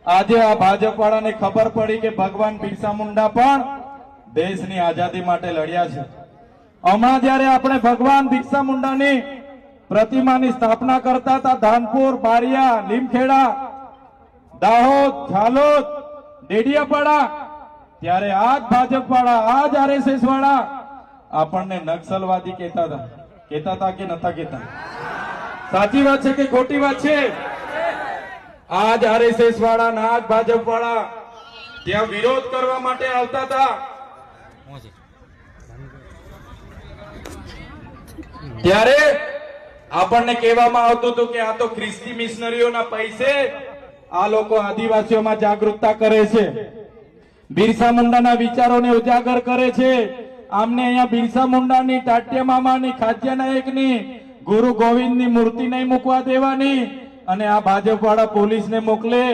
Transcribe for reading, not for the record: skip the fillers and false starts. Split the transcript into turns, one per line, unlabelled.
આજે આ ભાજપ વાળાને ખબર પડી કે ભગવાન બિરસા મુંડા પણ દેશની આઝાદી માટે લડ્યા છે। હમણાં જયારે આપણે ભગવાન બિરસા મુંડાની પ્રતિમાની સ્થાપના કરતા હતા ધાનપુર, બારિયા, લીમખેડા, દાહોદ, ઝાલોદ, ડેડિયાપાડા, ત્યારે આજ ભાજપ વાળા, આજ આરએસએસ વાળા આપણને નક્સલવાદી કહેતા હતા કે નતા કહેતા? સાચી વાત છે કે ખોટી વાત છે? આજ આરએસએસ વાળા ને આજ ભાજપ વાળા ત્યાં વિરોધ કરવા માટે આવતા હતા, ત્યારે આપણને કહેવામાં આવતું હતું કે આ તો ખ્રિસ્તી મિશનરીઓના પૈસે આ લોકો આદિવાસીઓમાં જાગૃતતા કરે છે, બિરસા મુંડાના વિચારોને ઉજાગર કરે છે। આમને અહીંયા બિરસા મુંડાની, ટાટિયા મામાની, ખાદ્ય નાયકની, ગુરુ ગોવિંદની મૂર્તિ નહીં મૂકવા દેવાની, અને આ ભાજપ વાળા પોલીસને મોકલે